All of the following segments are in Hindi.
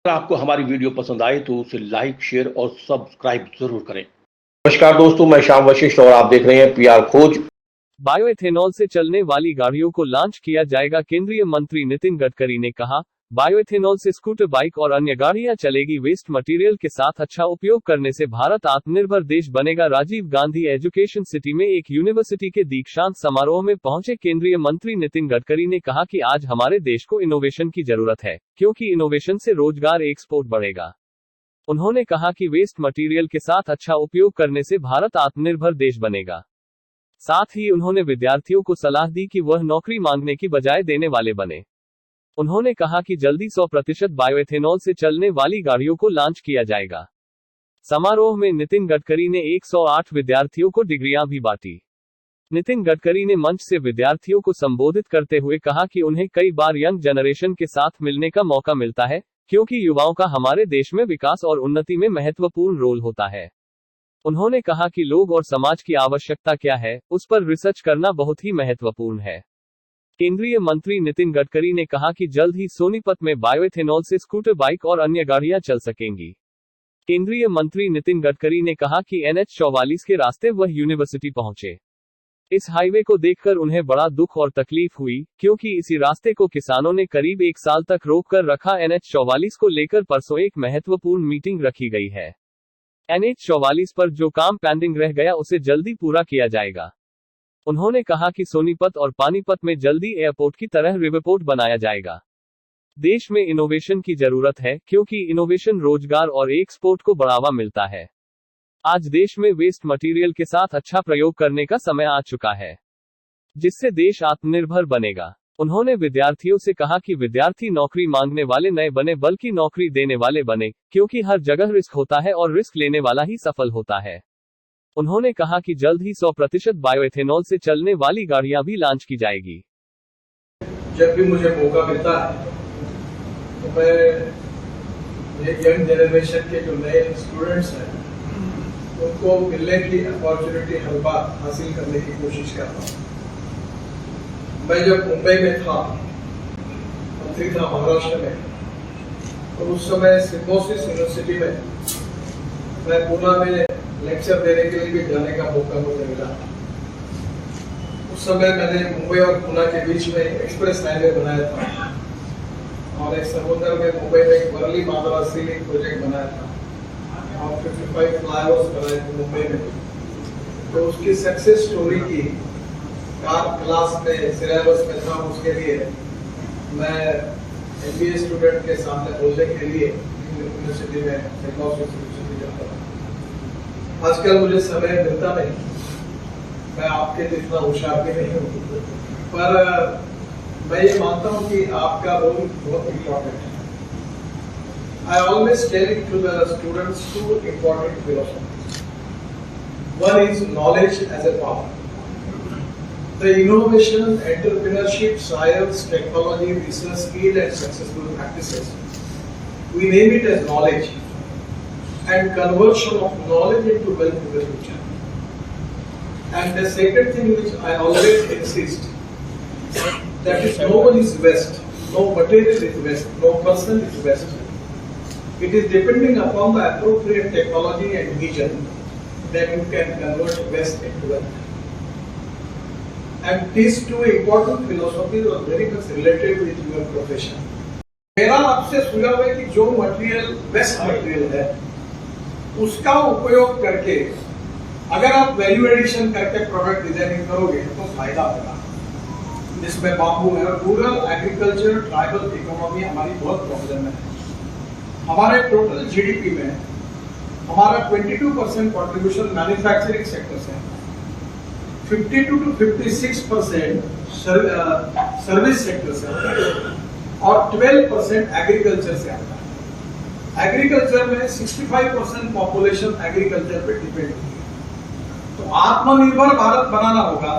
अगर आपको हमारी वीडियो पसंद आए तो उसे लाइक, शेयर और सब्सक्राइब जरूर करें। नमस्कार दोस्तों, मैं श्याम वशिष्ठ और आप देख रहे हैं पीआर खोज। बायोएथेनॉल से चलने वाली गाड़ियों को लॉन्च किया जाएगा। केंद्रीय मंत्री नितिन गडकरी ने कहा, बायोएथेनॉल से स्कूटर, बाइक और अन्य गाड़ियां चलेगी। वेस्ट मटेरियल के साथ अच्छा उपयोग करने से भारत आत्मनिर्भर देश बनेगा। राजीव गांधी एजुकेशन सिटी में एक यूनिवर्सिटी के दीक्षांत समारोह में पहुंचे केंद्रीय मंत्री नितिन गडकरी ने कहा कि आज हमारे देश को इनोवेशन की जरूरत है, क्योंकि इनोवेशन से रोजगार, एक्सपोर्ट बढ़ेगा। उन्होंने कहा कि वेस्ट मटेरियल के साथ अच्छा उपयोग करने से भारत आत्मनिर्भर देश बनेगा। साथ ही उन्होंने विद्यार्थियों को सलाह दी कि वह नौकरी मांगने की बजाय देने वाले बने। उन्होंने कहा कि जल्दी 100% बायोएथेनॉल से चलने वाली गाड़ियों को लॉन्च किया जाएगा। समारोह में नितिन गडकरी ने 108 विद्यार्थियों को डिग्रियां भी बांटी। नितिन गडकरी ने मंच से विद्यार्थियों को संबोधित करते हुए कहा कि उन्हें कई बार यंग जनरेशन के साथ मिलने का मौका मिलता है, क्योंकि युवाओं का हमारे देश में विकास और उन्नति में महत्वपूर्ण रोल होता है। उन्होंने कहा कि लोग और समाज की आवश्यकता क्या है, उस पर रिसर्च करना बहुत ही महत्वपूर्ण है। केंद्रीय मंत्री नितिन गडकरी ने कहा कि जल्द ही सोनीपत में बायोएथेनॉल से स्कूटर, बाइक और अन्य गाड़ियां चल सकेंगी। केंद्रीय मंत्री नितिन गडकरी ने कहा कि NH 44 के रास्ते वह यूनिवर्सिटी पहुंचे। इस हाईवे को देखकर उन्हें बड़ा दुख और तकलीफ हुई, क्योंकि इसी रास्ते को किसानों ने करीब 1 साल तक रोक कर रखा। NH 44 को लेकर परसों एक महत्वपूर्ण मीटिंग रखी गई है। NH 44 पर जो काम पेंडिंग रह गया उसे जल्दी पूरा किया जाएगा। उन्होंने कहा कि सोनीपत और पानीपत में जल्दी एयरपोर्ट की तरह रिवरपोर्ट बनाया जाएगा। देश में इनोवेशन की जरूरत है, क्योंकि इनोवेशन रोजगार और एक्सपोर्ट को बढ़ावा मिलता है। आज देश में वेस्ट मटेरियल के साथ अच्छा प्रयोग करने का समय आ चुका है, जिससे देश आत्मनिर्भर बनेगा। उन्होंने विद्यार्थियों से कहा कि विद्यार्थी नौकरी मांगने वाले न बने, बल्कि नौकरी देने वाले बने, क्योंकि हर जगह रिस्क होता है और रिस्क लेने वाला ही सफल होता है। उन्होंने कहा कि जल्द ही 100% बायोएथेनॉल से चलने वाली गाड़ियां भी लॉन्च की जाएगी। जब भी मुझे मौका मिलता है तो मैं यंग जनरेशन के जो नए स्टूडेंट्स हैं उनको मिलने की अपॉर्चुनिटी हर बार हासिल करने की कोशिश करता हूँ। मैं जब मुंबई में था, मंत्री था महाराष्ट्र में, तो उस समय सिम्बोसिस यूनिवर्सिटी में मैं पूना में लेक्चर देने के लिए भी जाने का मौका मुझे मिला। उस समय मैंने मुंबई और पुणे के बीच में एक्सप्रेस हाईवे बनाया था और एक समुद्र में मुंबई में एक वर्ली माधवा सीलिंग प्रोजेक्ट बनाया था और 55 फ्लाईओवर्स बनाए थे मुंबई में। तो उसकी सक्सेस स्टोरी की क्लास में सिलेबस में था। उसके लिए मैं MBA स्टूडेंट के सामने बोलने के लिए यूनिवर्सिटी में यूनिवर्सिटी जाता था। आजकल मुझे समय मिलता नहीं, मैं आपके जितना होशियार भी नहीं हूँ, पर मैं ये मानता हूँ कि आपका रोल बहुत इम्पोर्टेंट है। I always tell it to the students 2 important philosophies. One is knowledge as a power. The innovation, entrepreneurship, science, technology, research, skill and successful practices, we name it as knowledge, and conversion of knowledge into wealth in the future. And the second thing which I always insist, that is no one is best, no material is best, no person is best. It is depending upon the appropriate technology and vision that you can convert best into wealth. And these 2 important philosophies are very much related with your profession. मेरा आपसे सुझाव है कि जो मटेरियल बेस्ट मटेरियल है उसका उपयोग करके अगर आप वैल्यू एडिशन करके प्रोडक्ट डिजाइनिंग करोगे तो फायदा होगा। जिसमें बाबू है, रूरल एग्रीकल्चर, ट्राइबल इकोनॉमी हमारी बहुत प्रॉब्लम है। हमारे टोटल GDP में हमारा 22% कंट्रीब्यूशन मैन्युफैक्चरिंग सेक्टर से है, 52 to 56% सर्विस सेक्टर से आता है और 12% एग्रीकल्चर से आता है। एग्रीकल्चर में 65% पॉपुलेशन एग्रीकल्चर पे डिपेंड होती है। तो आत्मनिर्भर भारत बनाना होगा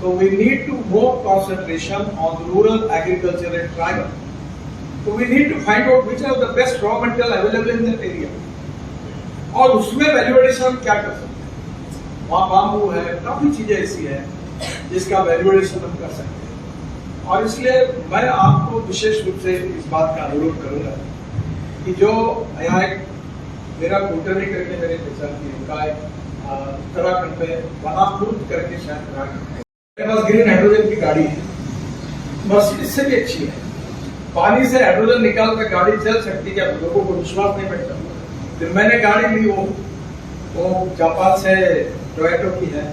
तो we need to more concentration on rural agriculture and tribal. तो we need to find out which are the best raw material available in that area और उसमें वैल्यू एडिशन क्या कर सकते हैं। वहाँ बाम्बू है, काफी चीजें ऐसी है जिसका वैल्यू एडिशन हम कर सकते हैं। और इसलिए मैं आपको विशेष रूप से इस बात का अनुरोध करूंगा कि जो यहाँ एक मेरा कुलकर्णी करके मेरे पहचान की उनका एक उत्तराखंड में वनापुर करके शायद मेरे पास ग्रीन हाइड्रोजन की गाड़ी है, मर्सिडीज से भी अच्छी है। पानी से हाइड्रोजन निकाल कर गाड़ी चल सकती है, लोगों को विश्वास नहीं बैठता। फिर मैंने गाड़ी ली, वो जापान से टोयोटा की है,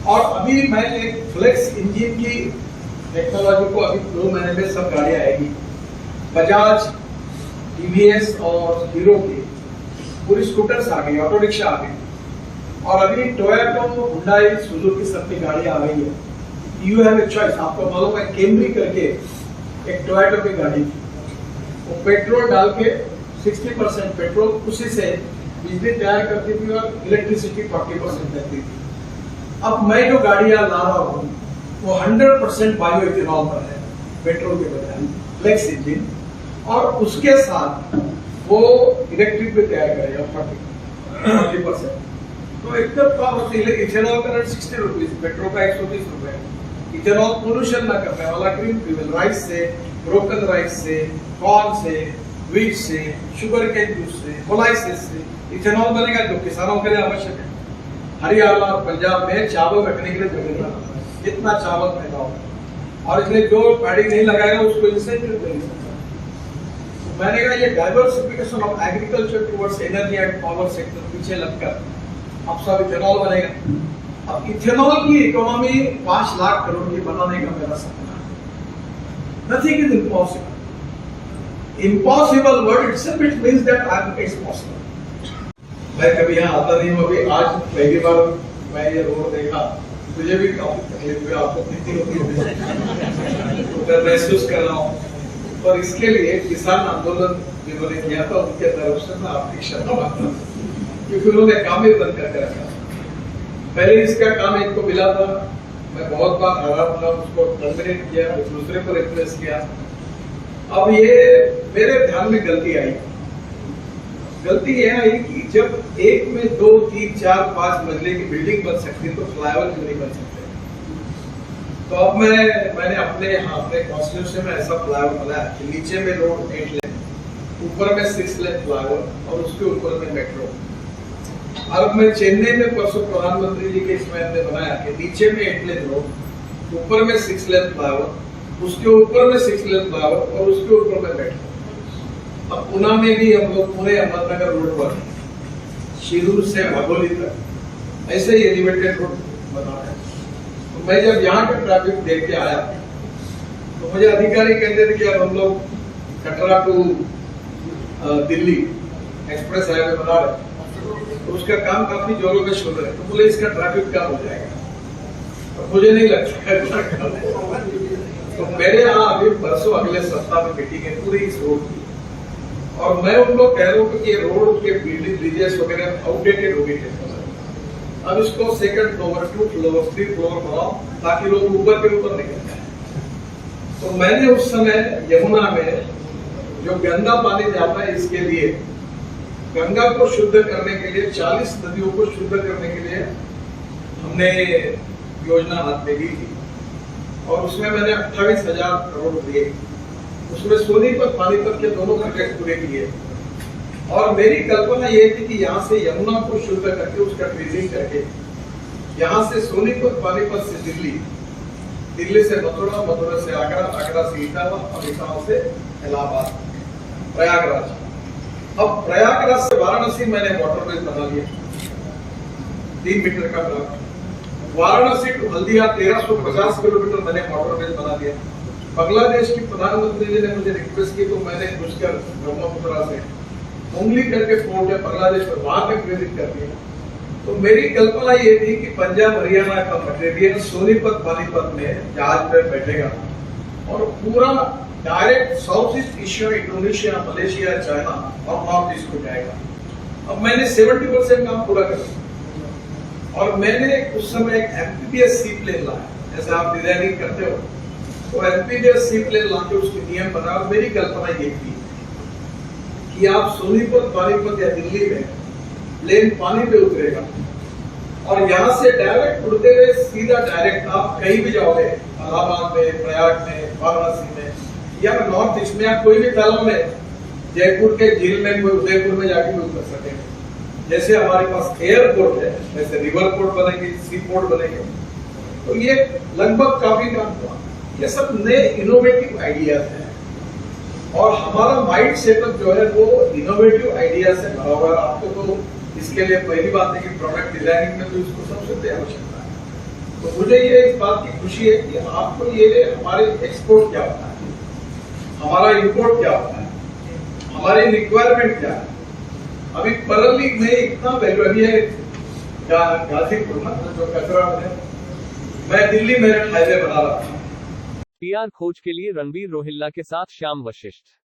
और अभी मैं एक फ्लेक्स इंजन की टेक्नोलॉजी को अभी 2 महीने में सब गाड़ियां आएगी। बजाज, टीवीएस और हीरो की पूरी स्कूटर्स आ गई, ऑटो रिक्शा आ गई, और अभी टोयोटा, हुंडई, सुजुकी सबकी गाड़ियां आ गई है। You have a choice. आपको मालूम है कैमरी करके एक टोयोटा की गाड़ी थी, वो पेट्रोल डाल के 60% पेट्रोल उसी से बिजली तैयार करती थी और इलेक्ट्रिसिटी 40% देती थी। अब मैं जो गाड़ियां ला रहा हूँ वो 100% बायो इथेनॉल पर है, पेट्रोल के बजाय, फ्लेक्स इंजन, और उसके साथ वो इलेक्ट्रिक भी तैयार करेगा 40%। तो एकदम कम। इथेनॉल का रेट 60 रुपीज, पेट्रोल का 130 रुपए। इथेनॉल पोल्यूशन ना करने वाला ग्रीन फ्यूल, राइस से, ब्रोकन राइस से, कॉर्न से, व्हीट से, शुगर केन जूस से, मोलाइसिस से इथेनॉल बनेगा, जो किसानों के लिए आवश्यक है। हरियाणा और पंजाब में चावल रखने के लिए जगह ना, इतना चावल पैदा होगा, और इसलिए जो पैडी नहीं लगाएगा उसको इंसेंटिव नहीं सकता। तो मैंने कहा ये diversification of agriculture towards energy and power sector पीछे लगकर अब सब इथेनॉल बनेगा। अब इथेनॉल की इकोनॉमी 5 लाख करोड़ की बनाने का मेरा सपना है। Nothing is impossible. Impossible word itself it means that it's possible. मैं कभी यहाँ आता नहीं हूँ, अभी आज पहली बार मैं ये रोड देखा, मुझे भी काफी तकलीफ हुई, आपको कितनी होती है तो मैं महसूस कर रहा हूँ। और इसके लिए किसान आंदोलन जिन्होंने किया था उनके तरफ से मैं आपकी क्षमा मांगता हूँ, क्योंकि उन्होंने काम ही बंद करके रखा। पहले इसका काम एक को मिला था, मैं बहुत बार हैरान था, उसको टर्मिनेट किया, दूसरे को रिप्लेस किया। अब ये मेरे ध्यान में गलती आई। गलती यह आई कि जब एक में 2, 3, 4, 5 मंजिले की बिल्डिंग बन सकती है तो फ्लाईओवर क्यों नहीं बन सकते। तो अब मैंने अपने कॉन्स्टिट्यूशन में ऐसा फ्लाईओवर बनाया कि नीचे में रोड 8 लेन, ऊपर में 6 लेन फ्लाईओवर और उसके ऊपर में मेट्रो। और मैं चेन्नई में परसों प्रधानमंत्री जी के इसमें हमने बनाया कि नीचे में 8 लेन रोड, ऊपर में 6 लेन फ्लाईओवर, उसके ऊपर में 6 लेन फ्लाईओवर और उसके ऊपर में मेट्रो। अब पुणे में भी हम लोग पूरे अहमदनगर रोड पर शिरूर से भगोली तक ऐसे ही एलिवेटेड रोड बना है। तो मैं जब यहाँ का ट्रैफिक देख के आया तो मुझे अधिकारी कहते थे कि अब हम लोग Katra to Delhi express highway बना रहे, तो उसका काम काफी जोरों में चल रहा है। तो बोले इसका ट्रैफिक कम हो जाएगा, तो मुझे नहीं लगता है। तो मेरे यहाँ अभी परसों अगले सप्ताह में मीटिंग है पूरी इस रोड की, और मैं उन लोग कह रहा हूँ कि ये रोड के बिल्डिंग ब्रिजेस वगैरह आउटडेटेड हो गई टेक्नोलॉजी। अब इसको 2nd फ्लोर, 2 फ्लोर, 3 फ्लोर बनाओ ताकि लोग ऊपर के ऊपर निकल जाए। तो मैंने उस समय यमुना में जो गंदा पानी जाता है, इसके लिए गंगा को शुद्ध करने के लिए 40 नदियों को शुद्ध करने के लिए हमने योजना हाथ में ली थी, और उसमें मैंने 28,000 करोड़ दिए। उसमें सोनीपत पानीपत के दोनों प्रोजेक्ट पूरे किए, और मेरी कल्पना ये थी कि यहाँ से यमुना को शुद्ध करके उसका ट्रेजिंग करके यहाँ से सोनीपत पानीपत से दिल्ली, दिल्ली से मथुरा, मथुरा से आगरा, आगरा से इटावा और इटावा से इलाहाबाद, प्रयागराज। अब प्रयागराज से वाराणसी मैंने वाटरवेज बना लिया, 3 मीटर का block. Varanasi to Haldia 1350 kilometre मैंने वाटरवेज बना दिया। बांग्लादेश की प्रधानमंत्री जी ने मुझे रिक्वेस्ट की, तो मैंने घुसकर ब्रह्मपुत्रा से उंगली करके पोर्ट है बांग्लादेश में, वहां तक विजिट कर दिया। तो मेरी कल्पना ये थी कि पंजाब हरियाणा का मटेरियल सोनीपत पानीपत में जहाज पे बैठेगा और पूरा direct south east Asia, Indonesia, Malaysia, China और नॉर्थ ईस्ट को जाएगा। अब मैंने 70% काम पूरा कर दिया, और मैंने उस समय एक एमपीबीएस सी प्लेन लाया, जैसे आप डिजाइनिंग करते हो, तो एमपीबीएस सी प्लेन लाके उसके नियम बनाया। और मेरी कल्पना ये थी कि आप सोनीपत पानीपत या दिल्ली में प्लेन पानी पे उतरेगा, और यहाँ से डायरेक्ट उड़ते हुए सीधा डायरेक्ट आप कहीं भी जाओगे, इलाहाबाद में, प्रयाग में, वाराणसी में या नॉर्थ ईस्ट में या कोई भी तालाब में, जयपुर के झील में कोई उदयपुर में जाके कोई कर सके। जैसे हमारे पास एयरपोर्ट है, वैसे रिवर पोर्ट बनेंगे, सी पोर्ट बनेंगे। तो ये लगभग काफी काम हुआ। ये सब नए इनोवेटिव आइडियाज हैं और हमारा माइंड सेटअप जो है वो इनोवेटिव आइडिया से भरा हुआ है। आपको तो इसके लिए पहली बात है कि प्रोडक्ट डिजाइनिंग में तो इसको सबसे आवश्यकता है। तो मुझे ये इस बात की खुशी है कि आपको ये हमारे एक्सपोर्ट क्या होता है, हमारा इंपोर्ट क्या होता है, हमारी रिक्वायरमेंट क्या है। अभी परली में इतना वैल्यू अभी है गाजीपुर में जो कचरा है, मैं दिल्ली मेरठ हाईवे बना रहा था। पीआर खोज के लिए रणवीर रोहिल्ला के साथ श्याम वशिष्ठ।